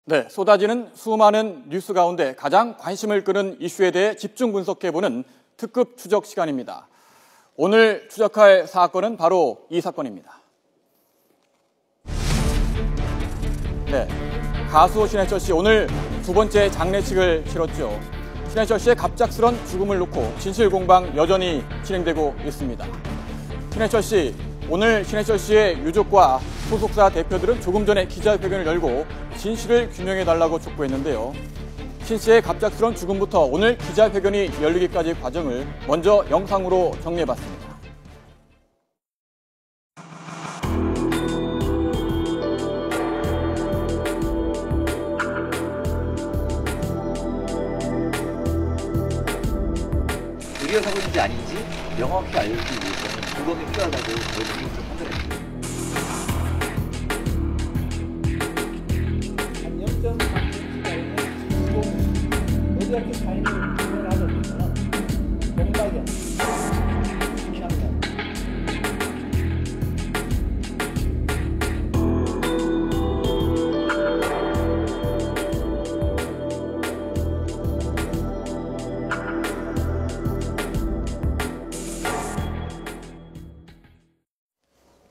네, 쏟아지는 수많은 뉴스 가운데 가장 관심을 끄는 이슈에 대해 집중 분석해보는 특급 추적 시간입니다. 오늘 추적할 사건은 바로 이 사건입니다. 네, 가수 신해철 씨 오늘 두 번째 장례식을 치렀죠. 신해철 씨의 갑작스런 죽음을 놓고 진실 공방 여전히 진행되고 있습니다. 신해철 씨, 오늘 신해철 씨의 유족과 소속사 대표들은 조금 전에 기자회견을 열고 진실을 규명해달라고 촉구했는데요. 신 씨의 갑작스런 죽음부터 오늘 기자회견이 열리기까지 과정을 먼저 영상으로 정리해봤습니다. 의료 사고인지 아닌지 명확히 알기 위해서는 부검이 필요하다고 저희들이 좀 판단했습니다. 한 0.3cm가량의 어디렇게 사인을 구별하게 되면 동발견, 심장면,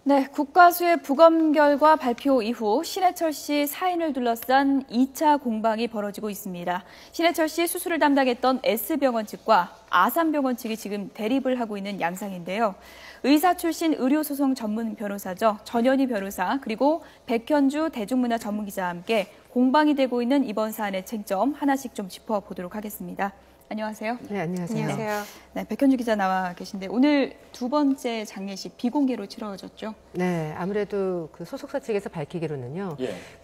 네, 국가수의 부검 결과 발표 이후 신해철 씨 사인을 둘러싼 2차 공방이 벌어지고 있습니다. 신해철 씨 수술을 담당했던 S병원 측과 아산병원 측이 지금 대립을 하고 있는 양상인데요. 의사 출신 의료소송 전문 변호사죠. 전현희 변호사 그리고 백현주 대중문화 전문기자와 함께 공방이 되고 있는 이번 사안의 쟁점 하나씩 좀 짚어보도록 하겠습니다. 안녕하세요. 네, 안녕하세요. 네, 백현주 기자 나와 계신데 오늘 두 번째 장례식 비공개로 치러졌죠? 네, 아무래도 그 소속사 측에서 밝히기로는요.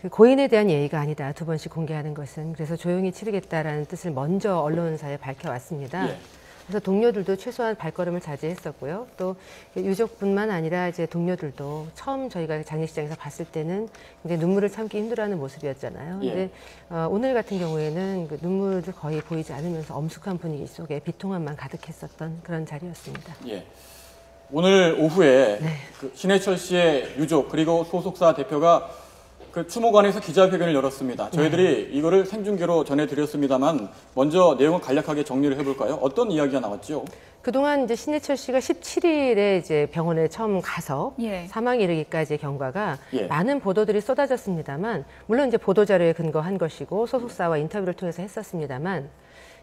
그 고인에 대한 예의가 아니다. 두 번씩 공개하는 것은. 그래서 조용히 치르겠다라는 뜻을 먼저 언론사에 밝혀왔습니다. 그래서 동료들도 최소한 발걸음을 자제했었고요. 또 유족뿐만 아니라 이제 동료들도 처음 저희가 장례식장에서 봤을 때는 굉장히 눈물을 참기 힘들어하는 모습이었잖아요. 근데 오늘 같은 경우에는 그 눈물도 거의 보이지 않으면서 엄숙한 분위기 속에 비통함만 가득했었던 그런 자리였습니다. 오늘 오후에 그 신해철 씨의 유족 그리고 소속사 대표가 그 추모관에서 기자회견을 열었습니다. 저희들이 이거를 생중계로 전해드렸습니다만 먼저 내용을 간략하게 정리를 해볼까요? 어떤 이야기가 나왔죠? 그동안 이제 신해철 씨가 17일에 이제 병원에 처음 가서 사망에 이르기까지의 경과가 많은 보도들이 쏟아졌습니다만, 물론 이제 보도자료에 근거한 것이고 소속사와 인터뷰를 통해서 했었습니다만,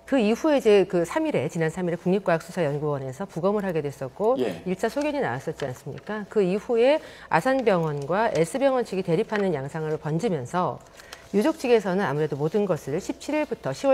그 이후에 이제 그 3일에, 지난 3일에 국립과학수사연구원에서 부검을 하게 됐었고 1차 소견이 나왔었지 않습니까? 그 이후에 아산병원과 S병원 측이 대립하는 양상을 번지면서 유족 측에서는 아무래도 모든 것을 10월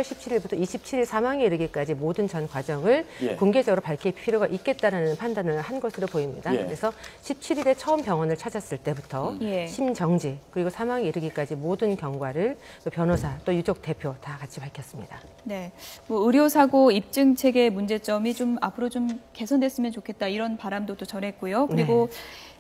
17일부터 27일 사망에 이르기까지 모든 전 과정을 공개적으로 밝힐 필요가 있겠다라는 판단을 한 것으로 보입니다. 그래서 17일에 처음 병원을 찾았을 때부터 심정지 그리고 사망에 이르기까지 모든 경과를 변호사 또 유족 대표 다 같이 밝혔습니다. 네, 뭐 의료사고 입증 체계 문제점이 좀 앞으로 좀 개선됐으면 좋겠다 이런 바람도 또 전했고요. 그리고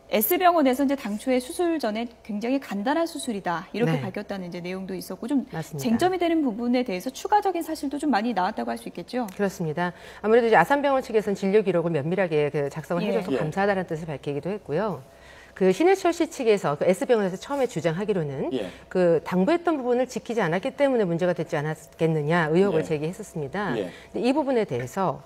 S병원에서 이제 당초에 수술 전에 굉장히 간단한 수술이다 이렇게 밝혔다는 이제 내용도 있었고 좀 맞습니다. 쟁점이 되는 부분에 대해서 추가적인 사실도 좀 많이 나왔다고 할 수 있겠죠. 그렇습니다. 아무래도 이제 아산병원 측에서는 진료 기록을 면밀하게 그 작성을 해줘서 감사하다는 뜻을 밝히기도 했고요. 그 신해철 씨 측에서 그 S병원에서 처음에 주장하기로는 그 당부했던 부분을 지키지 않았기 때문에 문제가 됐지 않았겠느냐 의혹을 제기했었습니다. 근데 이 부분에 대해서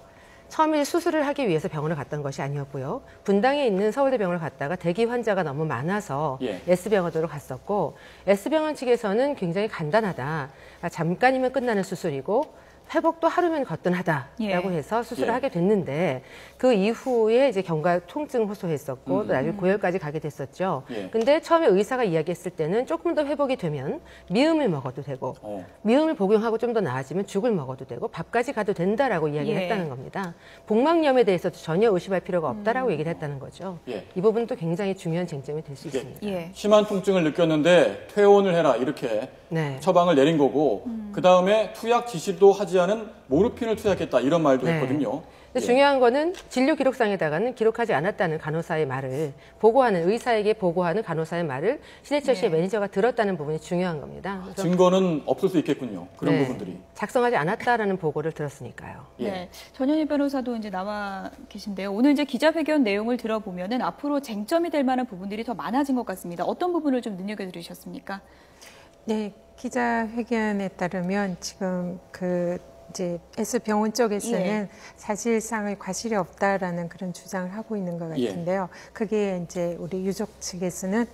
처음에 수술을 하기 위해서 병원을 갔던 것이 아니었고요. 분당에 있는 서울대병원을 갔다가 대기 환자가 너무 많아서 S병원으로 갔었고 S병원 측에서는 굉장히 간단하다. 잠깐이면 끝나는 수술이고 회복도 하루면 거뜬하다라고 해서 수술을 하게 됐는데 그 이후에 이제 경과 통증 호소했었고 또 나중에 고열까지 가게 됐었죠. 근데 처음에 의사가 이야기했을 때는 조금 더 회복이 되면 미음을 먹어도 되고 미음을 복용하고 좀 더 나아지면 죽을 먹어도 되고 밥까지 가도 된다라고 이야기를 했다는 겁니다. 복막염에 대해서도 전혀 의심할 필요가 없다라고 얘기를 했다는 거죠. 이 부분도 굉장히 중요한 쟁점이 될 수 있습니다. 심한 통증을 느꼈는데 퇴원을 해라 이렇게 처방을 내린 거고 그 다음에 투약 지시도 하지 않은 모르핀을 투약했다 이런 말도 했거든요. 근데 중요한 거는 진료 기록상에다가는 기록하지 않았다는 간호사의 말을 보고하는 의사에게 보고하는 간호사의 말을 신해철 씨의 매니저가 들었다는 부분이 중요한 겁니다. 증거는 없을 수 있겠군요. 그런 부분들이. 작성하지 않았다라는 보고를 들었으니까요. 전현희 변호사도 이제 나와 계신데요. 오늘 이제 기자회견 내용을 들어보면은 앞으로 쟁점이 될 만한 부분들이 더 많아진 것 같습니다. 어떤 부분을 좀 눈여겨드리셨습니까? 네. 기자회견에 따르면 지금 이제 S병원 쪽에서는 예. 사실상의 과실이 없다라는 그런 주장을 하고 있는 것 같은데요. 그게 이제 우리 유족 측에서는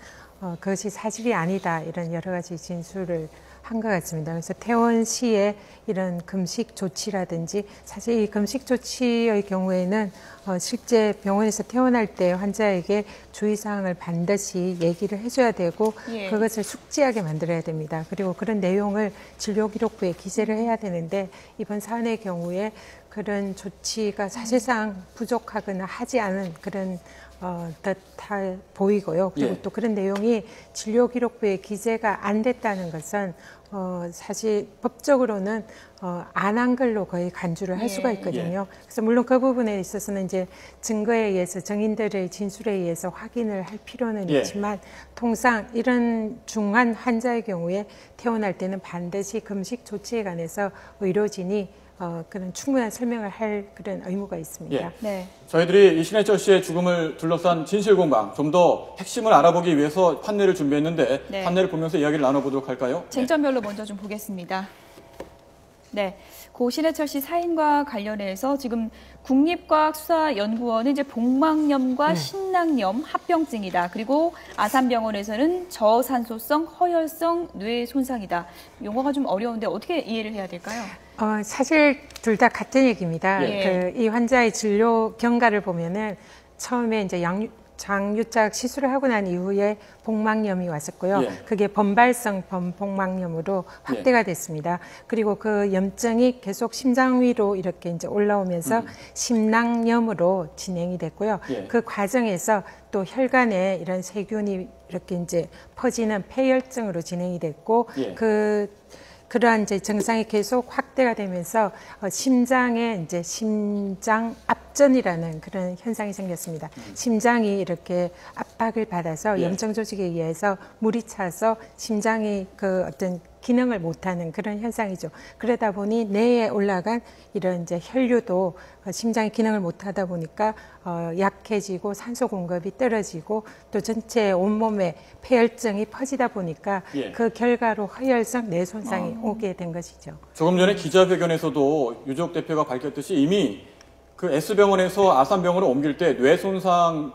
그것이 사실이 아니다 이런 여러 가지 진술을 한 것 같습니다. 그래서 퇴원시에 이런 금식 조치라든지 사실 이 금식 조치의 경우에는 실제 병원에서 퇴원할 때 환자에게 주의사항을 반드시 얘기를 해줘야 되고 예. 그것을 숙지하게 만들어야 됩니다. 그리고 그런 내용을 진료기록부에 기재를 해야 되는데 이번 사안의 경우에 그런 조치가 사실상 부족하거나 하지 않은 그런 듯해 보이고요. 그리고 예. 또 그런 내용이 진료기록부에 기재가 안 됐다는 것은 사실 법적으로는 안 한 걸로 거의 간주를 할 예. 수가 있거든요. 그래서 물론 그 부분에 있어서는 이제 증거에 의해서 증인들의 진술에 의해서 확인을 할 필요는 예. 있지만 통상 이런 중한 환자의 경우에 퇴원할 때는 반드시 금식 조치에 관해서 의료진이 그런 충분한 설명을 할 그런 의무가 있습니다. 예. 네. 저희들이 이 신해철 씨의 죽음을 둘러싼 진실 공방 좀 더 핵심을 알아보기 위해서 판례를 준비했는데 네. 판례를 보면서 이야기를 나눠보도록 할까요? 쟁점별로 먼저 좀 보겠습니다. 네, 고 신해철 씨 사인과 관련해서 지금 국립과학수사연구원은 이제 복막염과 신낭염 합병증이다. 그리고 아산병원에서는 저산소성 허혈성 뇌 손상이다. 용어가 좀 어려운데 어떻게 이해를 해야 될까요? 사실 둘 다 같은 얘기입니다. 예. 이 환자의 진료 경과를 보면은 처음에 이제 장유착 시술을 하고 난 이후에 복막염이 왔었고요. 예. 그게 범발성 범복막염으로 확대가 됐습니다. 그리고 그 염증이 계속 심장 위로 이렇게 이제 올라오면서 심낭염으로 진행이 됐고요. 예. 그 과정에서 또 혈관에 이런 세균이 이렇게 이제 퍼지는 폐혈증으로 진행이 됐고 예. 그러한 이제 증상이 계속 확대가 되면서 심장에 이제 심장 압전이라는 그런 현상이 생겼습니다. 심장이 이렇게 압박을 받아서 예. 염증 조직에 의해서 물이 차서 심장이 그 어떤 기능을 못하는 그런 현상이죠. 그러다 보니 뇌에 올라간 이런 이제 혈류도 심장이 기능을 못하다 보니까 약해지고 산소 공급이 떨어지고 또 전체 온몸에 폐혈증이 퍼지다 보니까 예. 그 결과로 허혈성 뇌 손상이 오게 된 것이죠. 조금 전에 기자회견에서도 유족 대표가 밝혔듯이 이미 그 S병원에서 아산병원으로 옮길 때 뇌손상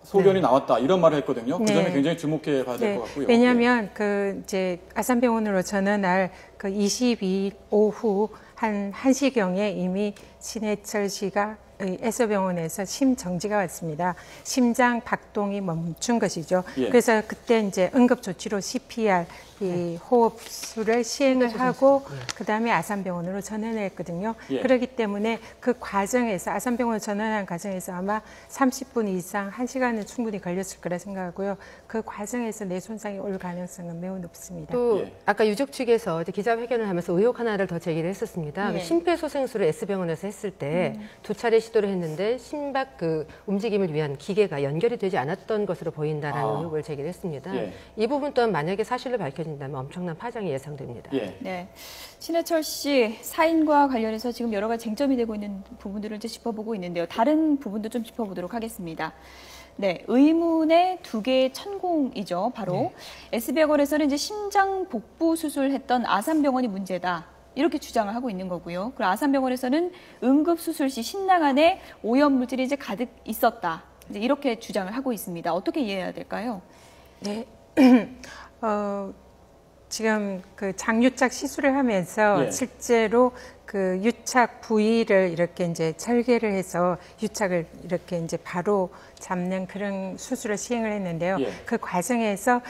소견이 나왔다 이런 말을 했거든요. 그 네. 점에 굉장히 주목해 봐야 될 것 같고요. 왜냐하면 그 이제 아산병원으로 전원할 그 22일 오후 한 1시경에 이미 신해철 씨가 S병원에서 심정지가 왔습니다. 심장 박동이 멈춘 것이죠. 예. 그래서 그때 이제 응급조치로 CPR, 이 호흡수를 시행을 하고 그다음에 아산병원으로 전환했거든요. 예. 그렇기 때문에 그 과정에서 아산병원 전환한 과정에서 아마 30분 이상 1시간은 충분히 걸렸을 거라 생각하고요. 그 과정에서 뇌 손상이 올 가능성은 매우 높습니다. 또 예. 아까 유족 측에서 이제 기자회견을 하면서 의혹 하나를 더 제기를 했었습니다. 예. 심폐소생술을 S병원에서 했을 때 두 차례 시도를 했는데 심박 그 움직임을 위한 기계가 연결이 되지 않았던 것으로 보인다라는 의혹을 제기를 했습니다. 예. 이 부분 또한 만약에 사실로 밝혀진다면 엄청난 파장이 예상됩니다. 예. 네, 신해철 씨 사인과 관련해서 지금 여러 가지 쟁점이 되고 있는 부분들을 이제 짚어보고 있는데요. 다른 부분도 좀 짚어보도록 하겠습니다. 네, 의문의 두 개의 천공이죠. 바로 S병원에서는 이제 심장 복부 수술했던 아산병원이 문제다. 이렇게 주장을 하고 있는 거고요. 그리고 아산병원에서는 응급수술 시 신낭 안에 오염물질이 이제 가득 있었다. 이제 이렇게 주장을 하고 있습니다. 어떻게 이해해야 될까요? 네. 지금 그 장유착 시술을 하면서 예. 실제로 그 유착 부위를 이렇게 이제 절개를 해서 유착을 이렇게 이제 바로 잡는 그런 수술을 시행을 했는데요. 예. 그 과정에서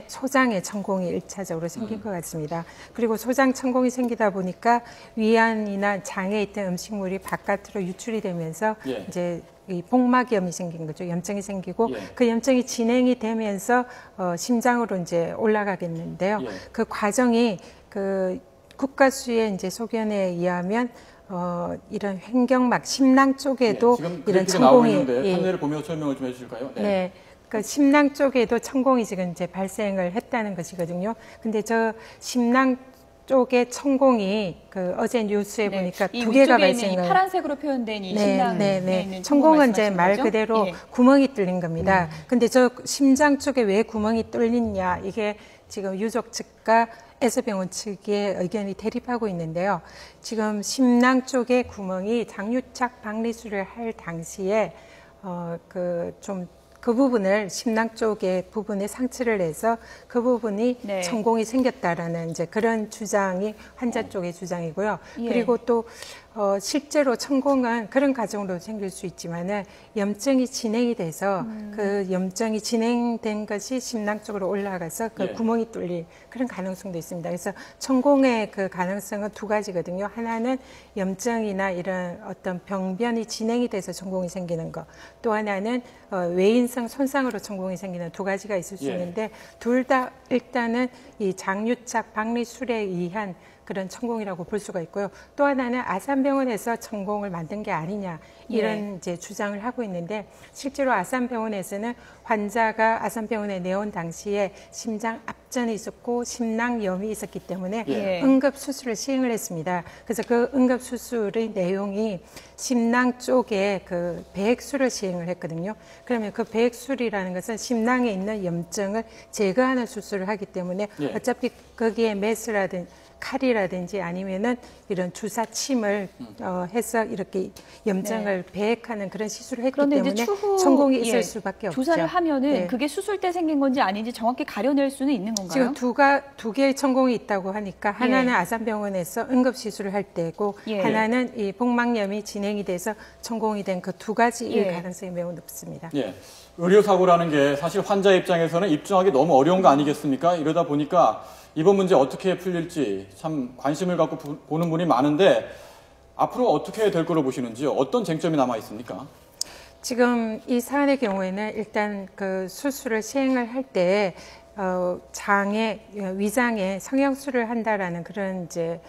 소장에 천공이 1차적으로 생긴 것 같습니다. 그리고 소장 천공이 생기다 보니까 위안이나 장에 있던 음식물이 바깥으로 유출이 되면서 예. 이제 이 복막염이 생긴 거죠. 염증이 생기고 예. 그 염증이 진행이 되면서 심장으로 이제 올라가겠는데요. 예. 그 과정이 그 국가수의 이제 소견에 의하면 이런 횡격막 심낭 쪽에도 지금 이런 그래픽이 나오고 천공이 있는데 판례를 보면서 설명을 좀 해주실까요? 네. 그 심낭 쪽에도 천공이 지금 이제 발생을 했다는 것이거든요. 근데 저 심낭 쪽에 천공이 그 어제 뉴스에 보니까 이 두 개가 위쪽에 있는 이 발생을 파란색으로 표현된 이 심장에 있는 천공은 이제 말씀하시는 말 거죠? 그대로 예. 구멍이 뚫린 겁니다. 근데 저 심장 쪽에 왜 구멍이 뚫리냐 이게 지금 유족 측과 S병원 측의 의견이 대립하고 있는데요. 지금 심낭 쪽에 구멍이 장유착 박리술을 할 당시에 그 부분을 심낭 쪽의 부분에 상처를 내서 그 부분이 네. 천공이 생겼다라는 이제 그런 주장이 환자 쪽의 주장이고요. 예. 그리고 또 실제로 천공은 그런 과정으로 생길 수 있지만은 염증이 진행이 돼서 그 염증이 진행된 것이 심낭 쪽으로 올라가서 그 구멍이 뚫릴 그런 가능성도 있습니다. 그래서 천공의 그 가능성은 두 가지거든요. 하나는 염증이나 이런 어떤 병변이 진행이 돼서 천공이 생기는 것. 또 하나는 외인성 손상으로 천공이 생기는 두 가지가 있을 수 있는데 둘 다 일단은 이 장유착 박리술에 의한 그런 천공이라고 볼 수가 있고요. 또 하나는 아산병원에서 천공을 만든 게 아니냐 이런 이제 주장을 하고 있는데 실제로 아산병원에서는 환자가 아산병원에 내온 당시에 심장 압전이 있었고 심낭염이 있었기 때문에 응급수술을 시행을 했습니다. 그래서 그 응급수술의 내용이 심낭 쪽에 그 배액술을 시행을 했거든요. 그러면 그 배액술이라는 것은 심낭에 있는 염증을 제거하는 수술을 하기 때문에 어차피 거기에 메스라든지 칼이라든지 아니면은 이런 주사침을 해서 이렇게 염증을 배액하는 그런 시술을 했기 때문에 추후, 천공이 있을 수밖에 없죠. 주사를 하면은 그게 수술 때 생긴 건지 아닌지 정확히 가려낼 수는 있는 건가요? 지금 두 개의 천공이 있다고 하니까 하나는 아산병원에서 응급시술을 할 때고 하나는 이 복막염이 진행이 돼서 천공이 된 그 두 가지의 가능성이 매우 높습니다. 의료사고라는 게 사실 환자 입장에서는 입증하기 너무 어려운 거 아니겠습니까? 이러다 보니까 이번 문제 어떻게 풀릴지 참 관심을 갖고 보는 분이 많은데 앞으로 어떻게 될 거로 보시는지요? 어떤 쟁점이 남아 있습니까? 지금 이 사안의 경우에는 일단 그 수술을 시행을 할 때 위장에 성형술을 한다라는 그런 이제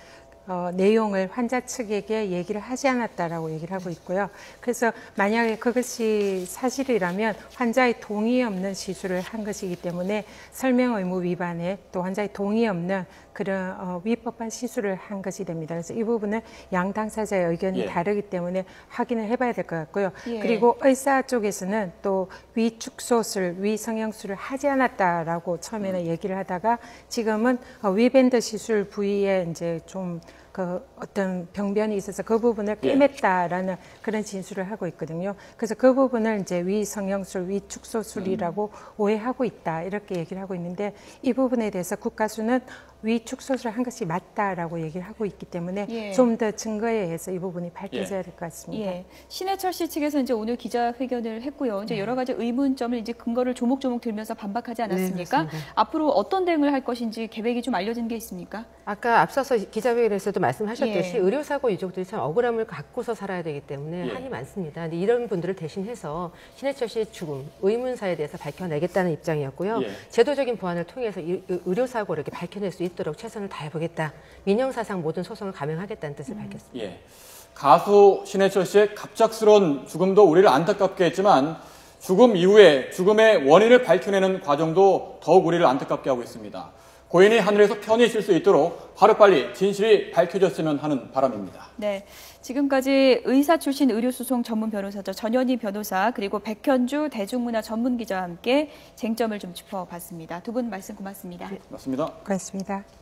내용을 환자 측에게 얘기를 하지 않았다라고 얘기를 하고 있고요. 그래서 만약에 그것이 사실이라면 환자의 동의 없는 시술을 한 것이기 때문에 설명 의무 위반에 또 환자의 동의 없는 그런 위법한 시술을 한 것이 됩니다. 그래서 이 부분은 양 당사자의 의견이 다르기 때문에 확인을 해봐야 될 것 같고요. 그리고 의사 쪽에서는 또 위축소술, 위성형술을 하지 않았다라고 처음에는 얘기를 하다가 지금은 위밴드 시술 부위에 이제 좀 그 어떤 병변이 있어서 그 부분을 꿰맸다라는 그런 진술을 하고 있거든요. 그래서 그 부분을 이제 위성형술, 위축소술이라고 오해하고 있다 이렇게 얘기를 하고 있는데 이 부분에 대해서 국가수는 위축소술을 한 것이 맞다라고 얘기를 하고 있기 때문에 좀 더 증거에 의해서 이 부분이 밝혀져야 될 것 같습니다. 신해철 씨 측에서 이제 오늘 기자회견을 했고요. 이제 여러 가지 의문점을 이제 근거를 조목조목 들면서 반박하지 않았습니까? 앞으로 어떤 대응을 할 것인지 계획이 좀 알려진 게 있습니까? 아까 앞서서 기자회견에서도 말씀하셨듯이 의료사고 유족들이 참 억울함을 갖고서 살아야 되기 때문에 한이 많습니다. 근데 이런 분들을 대신해서 신해철 씨의 죽음, 의문사에 대해서 밝혀내겠다는 입장이었고요. 제도적인 보완을 통해서 의료사고를 이렇게 밝혀낼 수 있도록 최선을 다해보겠다. 민형사상 모든 소송을 감행하겠다는 뜻을 밝혔습니다. 가수 신해철 씨의 갑작스러운 죽음도 우리를 안타깝게 했지만 죽음 이후에 죽음의 원인을 밝혀내는 과정도 더욱 우리를 안타깝게 하고 있습니다. 고인이 하늘에서 편히 쉴 수 있도록 하루빨리 진실이 밝혀졌으면 하는 바람입니다. 네, 지금까지 의사 출신 의료소송 전문 변호사죠. 전현희 변호사 그리고 백현주 대중문화 전문기자와 함께 쟁점을 좀 짚어봤습니다. 두 분 말씀 고맙습니다. 고맙습니다. 고맙습니다.